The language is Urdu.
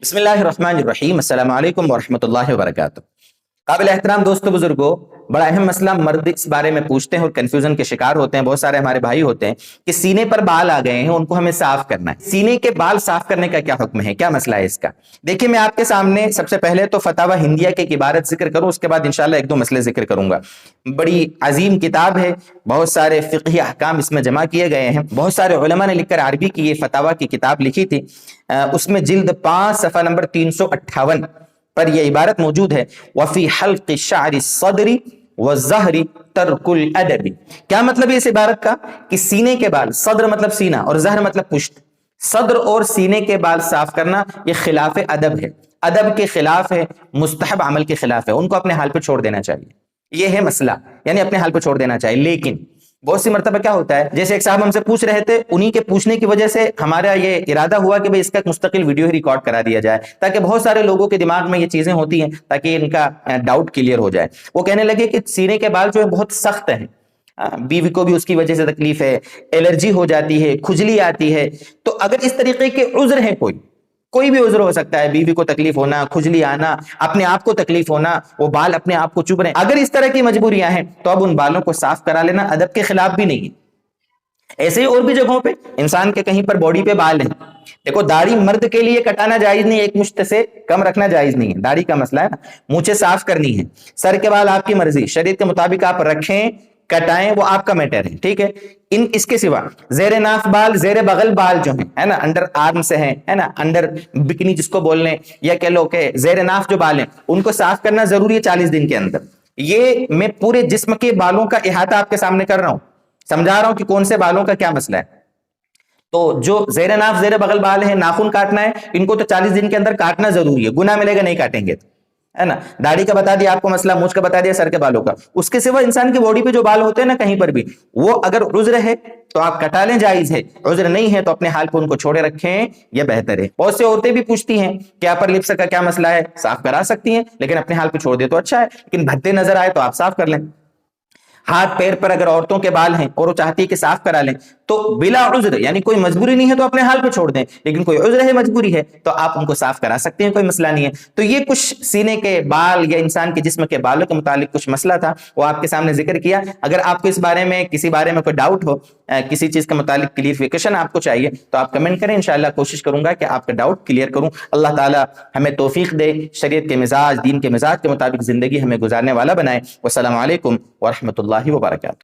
بسم اللہ الرحمن الرحیم، السلام علیکم ورحمۃ اللہ وبرکاتہ۔ قابل احترام دوستو بزرگوں، بڑا اہم مسئلہ مرد اس بارے میں پوچھتے ہیں اور کنفیوژن کے شکار ہوتے ہیں۔ بہت سارے ہمارے بھائی ہوتے ہیں کہ سینے پر بال آ گئے ہیں، ان کو ہمیں صاف کرنا ہے۔ سینے کے بال صاف کرنے کا کیا حکم ہے، کیا مسئلہ ہے اس کا؟ دیکھیں، میں آپ کے سامنے سب سے پہلے تو فتاوی ہندیہ کی ایک عبارت ذکر کروں، اس کے بعد انشاءاللہ ایک دو مسئلے ذکر کروں گا۔ بڑی عظیم کتاب ہے، بہت سارے فقہی احکام اس میں جمع کیے گئے ہیں۔ بہت سارے علماء نے لکھ کر عربی کی یہ فتاوی کی کتاب لکھی تھی۔ اس میں جلد 5 صفحہ نمبر 358 پر یہ عبارت موجود ہے، وفی حلق الشعر الصدر والظہر ترک الادب۔ کیا مطلب ہے اس عبارت کا؟ کہ سینے کے بال، صدر مطلب سینہ اور ظہر مطلب پشت، صدر اور سینے کے بال صاف کرنا یہ خلاف ادب ہے، ادب کے خلاف ہے، مستحب عمل کے خلاف ہے، ان کو اپنے حال پہ چھوڑ دینا چاہیے۔ یہ ہے مسئلہ، یعنی اپنے حال پہ چھوڑ دینا چاہیے۔ لیکن بہت سی مرتبہ کیا ہوتا ہے، جیسے ایک صاحب ہم سے پوچھ رہے تھے، انہی کے پوچھنے کی وجہ سے ہمارا یہ ارادہ ہوا کہ اس کا ایک مستقل ویڈیو ہی ریکارڈ کرا دیا جائے، تاکہ بہت سارے لوگوں کے دماغ میں یہ چیزیں ہوتی ہیں، تاکہ ان کا ڈاؤٹ کلیئر ہو جائے۔ وہ کہنے لگے کہ سینے کے بال جو ہے بہت سخت ہیں، بیوی کو بھی اس کی وجہ سے تکلیف ہے، الرجی ہو جاتی ہے، کھجلی آتی ہے۔ تو اگر اس طریقے کے عذر ہیں، کوئی بھی عذر ہو سکتا ہے، بیوی کو تکلیف ہونا، کھجلی آنا، اپنے آپ کو تکلیف ہونا، وہ بال اپنے آپ کو چبھ رہے ہیں، اگر اس طرح کی مجبوریاں ہیں تو اب ان بالوں کو صاف کرا لینا ادب کے خلاف بھی نہیں ہے۔ ایسے ہی اور بھی جگہوں پہ انسان کے کہیں پر باڈی پہ بال ہیں، دیکھو داڑھی مرد کے لیے کٹانا جائز نہیں، ایک مشت سے کم رکھنا جائز نہیں ہے، داڑھی کا مسئلہ ہے نا، مونچھیں صاف کرنی ہے۔ سر کے بال آپ کی مرضی، شریعت کے مطابق آپ رکھیں کٹائیں، وہ آپ کا میٹر ہے، ٹھیک ہے۔ اس کے سوا زیر ناف بال، زیر بغل بال جو ہیں، ہے نا، انڈر آرم سے ہیں، ہے نا، انڈر بکنی جس کو بولنے، یا کہہ لو کہ زیر ناف جو بال ہیں، ان کو صاف کرنا ضروری ہے 40 دن کے اندر۔ یہ میں پورے جسم کے بالوں کا احاطہ آپ کے سامنے کر رہا ہوں، سمجھا رہا ہوں کہ کون سے بالوں کا کیا مسئلہ ہے۔ تو جو زیر ناف زیر بغل بال ہیں، ناخن کاٹنا ہے، ان کو تو 40 دن کے اندر کاٹنا ضروری ہے، گناہ ملے گا نہیں کاٹیں گے تو، ہے نا۔ داڑھی کا بتا دیا آپ کو مسئلہ، مونچھ کا بتا دیا، سر کے بالوں کا۔ اس کے سوا انسان کی باڈی پہ جو بال ہوتے ہیں نا، کہیں پر بھی، وہ اگر عذر ہے تو آپ کٹا لیں، جائز ہے، عذر نہیں ہے تو اپنے حال پہ ان کو چھوڑے رکھیں، یہ بہتر ہے۔ بہت سے عورتیں بھی پوچھتی ہیں کہ اپر لپس کا کیا مسئلہ ہے، صاف کرا سکتی ہیں، لیکن اپنے حال پہ چھوڑ دے تو اچھا ہے، لیکن بھدے نظر آئے تو آپ صاف کر لیں۔ ہاتھ پیر پر اگر عورتوں کے بال ہیں اور وہ چاہتی ہے کہ صاف کرا لیں تو بلا عذر، یعنی کوئی مجبوری نہیں ہے تو اپنے حال پہ چھوڑ دیں، لیکن کوئی عذر ہے، مجبوری ہے، تو آپ ان کو صاف کرا سکتے ہیں، کوئی مسئلہ نہیں ہے۔ تو یہ کچھ سینے کے بال یا انسان کے جسم کے بالوں کے متعلق کچھ مسئلہ تھا، وہ آپ کے سامنے ذکر کیا۔ اگر آپ کو اس بارے میں کسی بارے میں کوئی ڈاؤٹ ہو، کسی چیز کے متعلق کلیئرفیکیشن آپ کو چاہیے، تو آپ کمنٹ کریں، انشاءاللہ کوشش کروں گا کہ آپ کا ڈاؤٹ کلیئر کروں۔ اللہ تعالی ہمیں توفیق دے، شریعت کے مزاج، دین کے مزاج کے مطابق زندگی ہمیں گزارنے والا بنائے۔ والسلام علیکم ورحمۃ اللہ وبرکاتہ۔